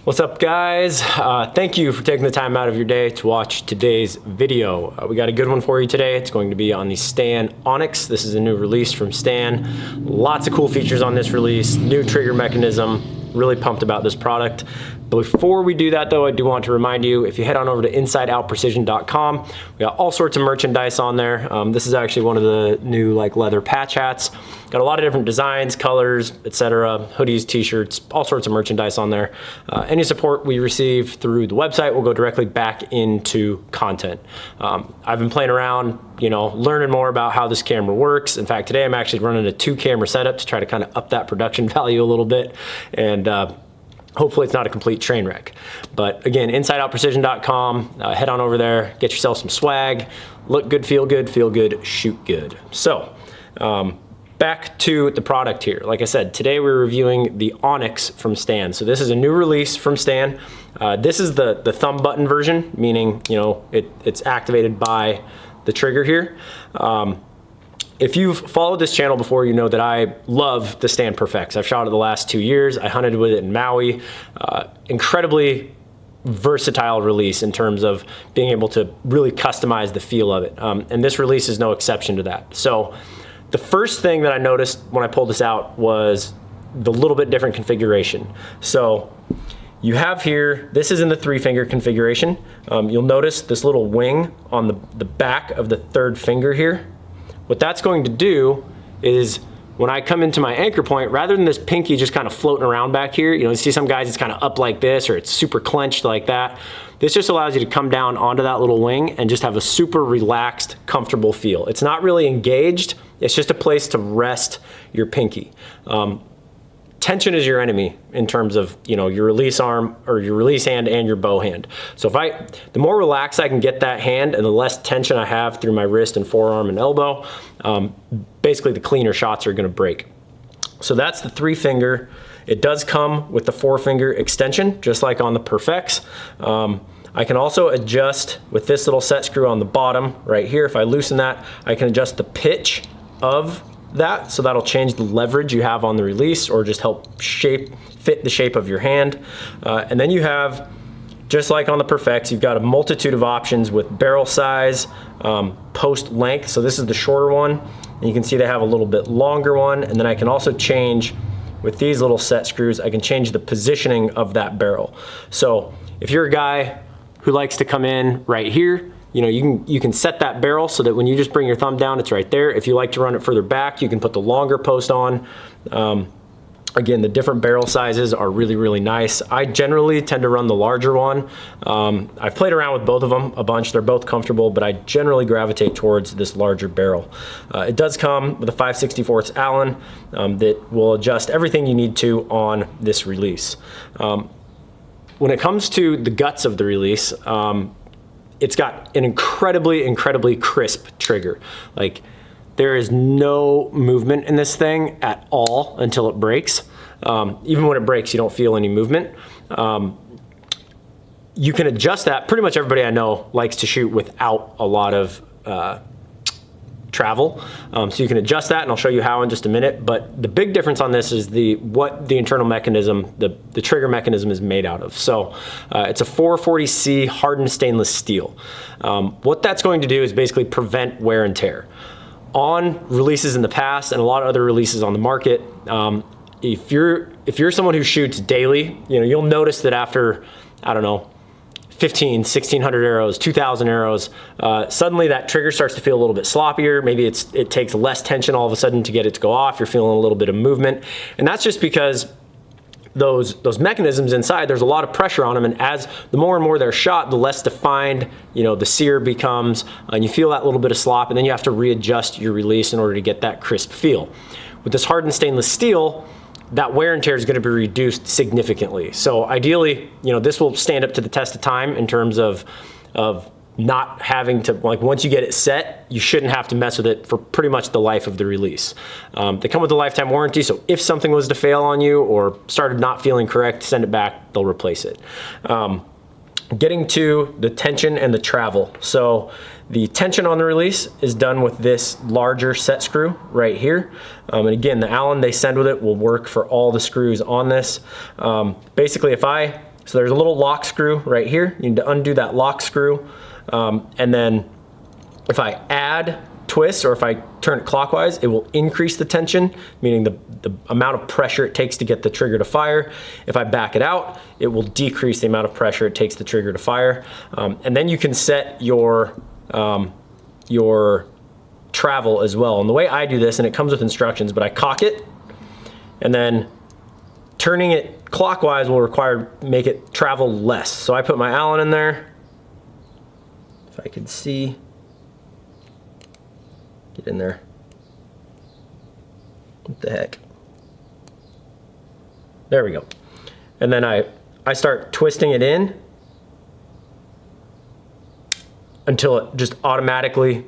What's up, guys? Thank you for taking the time out of your day to watch today's video. We got a good one for you today. It's going to be on the Stan Onnex. This is a new release from Stan. Lots of cool features on this release, new trigger mechanism. Really pumped about this product. But before we do that though, I do want to remind you, if you head on over to InsideOutPrecision.com, we got all sorts of merchandise on there. This is actually one of the new leather patch hats. Got a lot of different designs, colors, etc. Hoodies, t-shirts, all sorts of merchandise on there. Any support we receive through the website will go directly back into content. I've been playing around, learning more about how this camera works. In fact, today I'm actually running a 2-camera setup to try to kind of up that production value a little bit. And hopefully it's not a complete train wreck. But again, InsideOutPrecision.com, head on over there, get yourself some swag, look good, feel good, shoot good. So, back to the product here. Like I said, today we're reviewing the Onnex from Stan. So this is a new release from Stan. This is the thumb button version, meaning, it's activated by the trigger here. If you've followed this channel before, you know that I love the Stan Perfects. I've shot it the last 2 years. I hunted with it in Maui. Incredibly versatile release in terms of being able to really customize the feel of it. And this release is no exception to that. So the first thing that I noticed when I pulled this out was the little bit different configuration. So you have here, this is in the 3-finger configuration. You'll notice this little wing on the back of the 3rd finger here. What that's going to do is when I come into my anchor point, rather than this pinky just kind of floating around back here, you see some guys it's kind of up like this or it's super clenched like that. This just allows you to come down onto that little wing and just have a super relaxed, comfortable feel. It's not really engaged, it's just a place to rest your pinky. Tension is your enemy in terms of your release arm or your release hand and your bow hand. So the more relaxed I can get that hand and the less tension I have through my wrist and forearm and elbow, basically the cleaner shots are gonna break. So that's the 3-finger. It does come with the 4-finger extension, just like on the Perfects. I can also adjust with this little set screw on the bottom right here. If I loosen that, I can adjust the pitch of that, so that'll change the leverage you have on the release or just help fit the shape of your hand. And then you have, just like on the Perfects, you've got a multitude of options with barrel size, post length. So this is the shorter one, and you can see they have a little bit longer one. And then I can also change, with these little set screws, I can change the positioning of that barrel. So if you're a guy who likes to come in right here, you can set that barrel so that when you just bring your thumb down, it's right there. If you like to run it further back, you can put the longer post on. Again, the different barrel sizes are really, really nice. I generally tend to run the larger one. I've played around with both of them a bunch. They're both comfortable, but I generally gravitate towards this larger barrel. It does come with a 5/64 Allen that will adjust everything you need to on this release. When it comes to the guts of the release, it's got an incredibly crisp trigger. There is no movement in this thing at all until it breaks. Even when it breaks, you don't feel any movement. You can adjust that. Pretty much everybody I know likes to shoot without a lot of travel. So you can adjust that, and I'll show you how in just a minute. But the big difference on this is what the internal mechanism, the trigger mechanism is made out of. So it's a 440C hardened stainless steel. What that's going to do is basically prevent wear and tear. On releases in the past and a lot of other releases on the market, if you're someone who shoots daily, you'll notice that after, I don't know, 1,600 arrows, 2,000 arrows, suddenly that trigger starts to feel a little bit sloppier. Maybe it takes less tension all of a sudden to get it to go off. You're feeling a little bit of movement. And that's just because those mechanisms inside, there's a lot of pressure on them, and as the more and more they're shot, the less defined the sear becomes, and you feel that little bit of slop, and then you have to readjust your release in order to get that crisp feel. With this hardened stainless steel, that wear and tear is going to be reduced significantly. So ideally, this will stand up to the test of time in terms of not having to, once you get it set, you shouldn't have to mess with it for pretty much the life of the release. They come with a lifetime warranty, so if something was to fail on you or started not feeling correct, send it back, they'll replace it. Getting to the tension and the travel. So the tension on the release is done with this larger set screw right here. And again, the Allen they send with it will work for all the screws on this. Basically, if I So there's a little lock screw right here. You need to undo that lock screw. And then if I add twist, or if I turn it clockwise, it will increase the tension, meaning the amount of pressure it takes to get the trigger to fire. If I back it out, it will decrease the amount of pressure it takes the trigger to fire. And then you can set your travel as well. And the way I do this, and it comes with instructions, but I cock it, and then turning it clockwise will make it travel less. So I put my Allen in there. If I can see, get in there. What the heck? There we go. And then I start twisting it in until it just automatically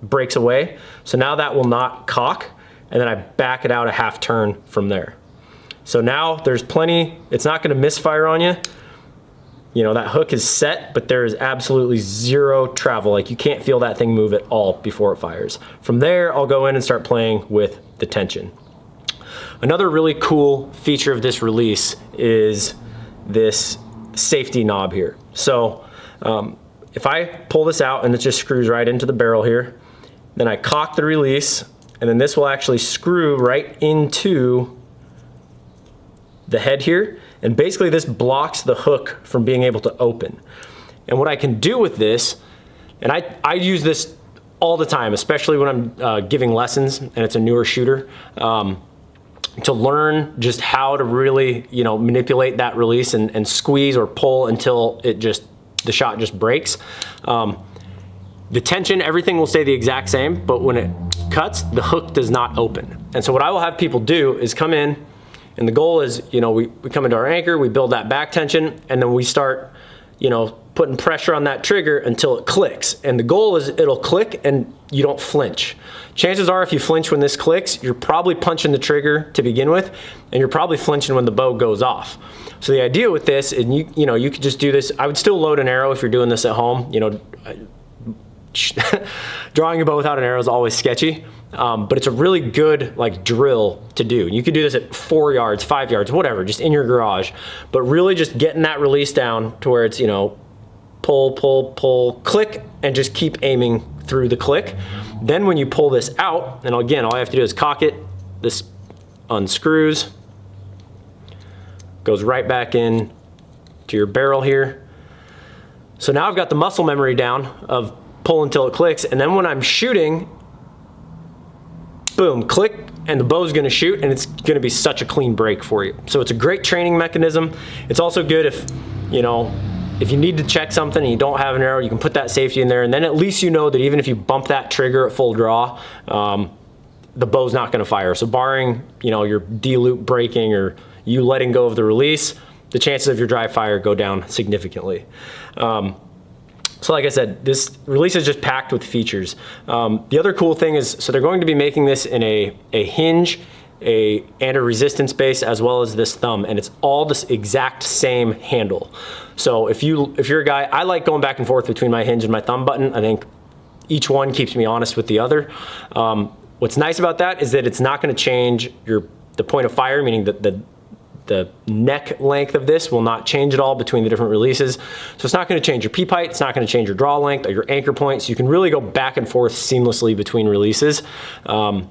breaks away. So now that will not cock, and then I back it out a half turn from there. So now there's plenty, it's not gonna misfire on you. You know, that hook is set, but there is absolutely zero travel. Like, you can't feel that thing move at all before it fires. From there, I'll go in and start playing with the tension. Another really cool feature of this release is this safety knob here. So if I pull this out and it just screws right into the barrel here, then I cock the release, and then this will actually screw right into the head here, and basically this blocks the hook from being able to open. And what I can do with this, and I use this all the time, especially when I'm giving lessons and it's a newer shooter, to learn just how to really, you know, manipulate that release and squeeze or pull until the shot just breaks. The tension, everything will stay the exact same, but when it cuts, the hook does not open. And so what I will have people do is come in, and the goal is, you know, we come into our anchor, we build that back tension, and then we start, you know, putting pressure on that trigger until it clicks. And the goal is it'll click and you don't flinch. Chances are if you flinch when this clicks, you're probably punching the trigger to begin with, and you're probably flinching when the bow goes off. So the idea with this, and you know, you could just do this. I would still load an arrow if you're doing this at home. You know, drawing a bow without an arrow is always sketchy. But it's a really good like drill to do. You could do this at 4 yards, 5 yards, whatever, just in your garage. But really just getting that release down to where it's, you know, pull, pull, pull, click, and just keep aiming through the click. Then when you pull this out, and again, all I have to do is cock it, this unscrews, goes right back in to your barrel here. So now I've got the muscle memory down of pull until it clicks, and then when I'm shooting, boom, click, and the bow's gonna shoot, and it's gonna be such a clean break for you. So it's a great training mechanism. It's also good if, you know, if you need to check something and you don't have an arrow, you can put that safety in there, and then at least you know that even if you bump that trigger at full draw, the bow's not gonna fire. So barring, you know, your D-loop breaking or you letting go of the release, the chances of your dry fire go down significantly. So like I said, this release is just packed with features. The other cool thing is, so they're going to be making this in a hinge, and a resistance base, as well as this thumb, and it's all this exact same handle. So if you're a guy, I like going back and forth between my hinge and my thumb button. I think each one keeps me honest with the other. What's nice about that is that it's not going to change the point of fire, meaning that the neck length of this will not change at all between the different releases. So it's not gonna change your peep height, it's not gonna change your draw length or your anchor point, so you can really go back and forth seamlessly between releases. And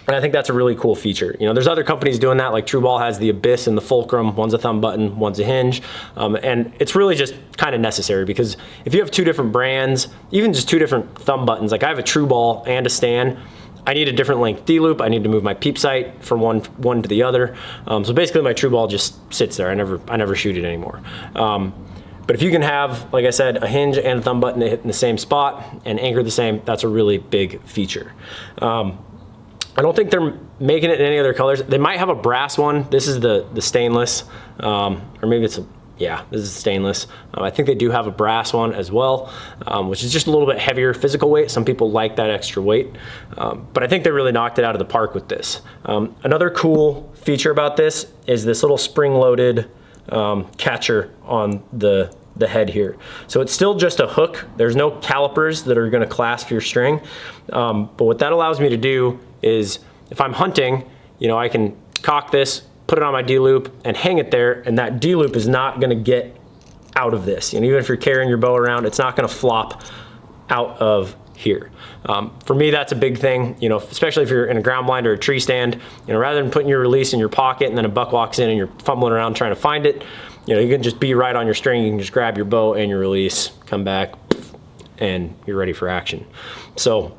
I think that's a really cool feature. You know, there's other companies doing that, like True Ball has the Abyss and the Fulcrum. One's a thumb button, one's a hinge. And it's really just kind of necessary, because if you have two different brands, even just two different thumb buttons, like I have a True Ball and a Stan, I need a different length D-loop. I need to move my peep sight from one to the other. So basically my True Ball just sits there. I never shoot it anymore. But if you can have, like I said, a hinge and a thumb button that hit in the same spot and anchor the same, that's a really big feature. I don't think they're making it in any other colors. They might have a brass one. This is the stainless, or maybe it's yeah, this is stainless. I think they do have a brass one as well, which is just a little bit heavier physical weight. Some people like that extra weight, but I think they really knocked it out of the park with this. Another cool feature about this is this little spring-loaded catcher on the head here. So it's still just a hook. There's no calipers that are gonna clasp your string, but what that allows me to do is, if I'm hunting, you know, I can cock this, put it on my D-loop and hang it there, and that D-loop is not gonna get out of this. And even if you're carrying your bow around, it's not gonna flop out of here. For me, that's a big thing, you know, especially if you're in a ground blind or a tree stand, you know, rather than putting your release in your pocket and then a buck walks in and you're fumbling around trying to find it, you know, you can just be right on your string. You can just grab your bow and your release, come back, and you're ready for action. So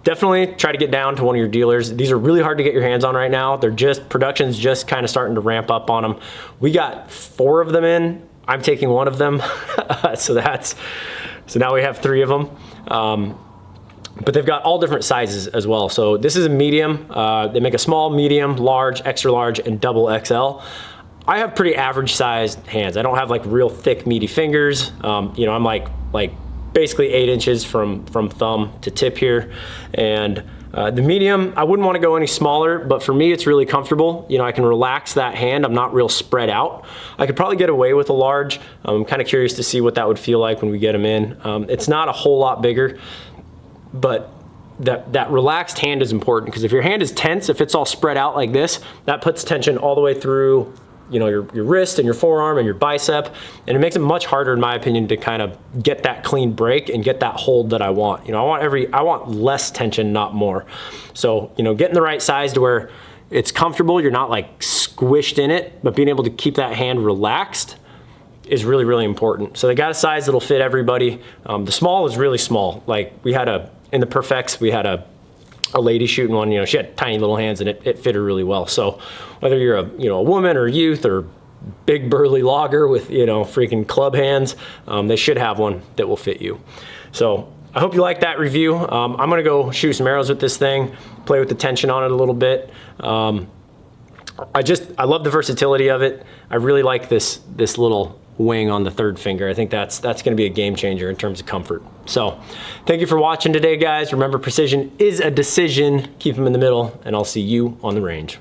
definitely try to get down to one of your dealers. These are really hard to get your hands on right now. They're just, production's just kind of starting to ramp up on them. We got 4 of them in. I'm taking 1 of them. So now we have 3 of them. But they've got all different sizes as well. So this is a medium. They make a small, medium, large, extra large, and double XL. I have pretty average sized hands. I don't have like real thick, meaty fingers. You know, I'm like basically 8 inches from thumb to tip here. And the medium, I wouldn't want to go any smaller, but for me, it's really comfortable. You know, I can relax that hand. I'm not real spread out. I could probably get away with a large. I'm kind of curious to see what that would feel like when we get them in. It's not a whole lot bigger, but that relaxed hand is important, because if your hand is tense, if it's all spread out like this, that puts tension all the way through, you know, your wrist and your forearm and your bicep, and it makes it much harder, in my opinion, to kind of get that clean break and get that hold that I want. You know, I want less tension, not more. So, you know, getting the right size to where it's comfortable, you're not like squished in it, but being able to keep that hand relaxed is really, really important. So they got a size that'll fit everybody. The small is really small. Like in the Perfects, we had a lady shooting one, you know, she had tiny little hands and it fit her really well. So whether you're a woman or youth or big burly logger with, you know, freaking club hands, they should have one that will fit you. So I hope you like that review. I'm gonna go shoot some arrows with this thing, play with the tension on it a little bit. I love the versatility of it. I really like this little wing on the 3rd finger. I think that's gonna be a game changer in terms of comfort. So thank you for watching today, guys. Remember, precision is a decision. Keep them in the middle, and I'll see you on the range.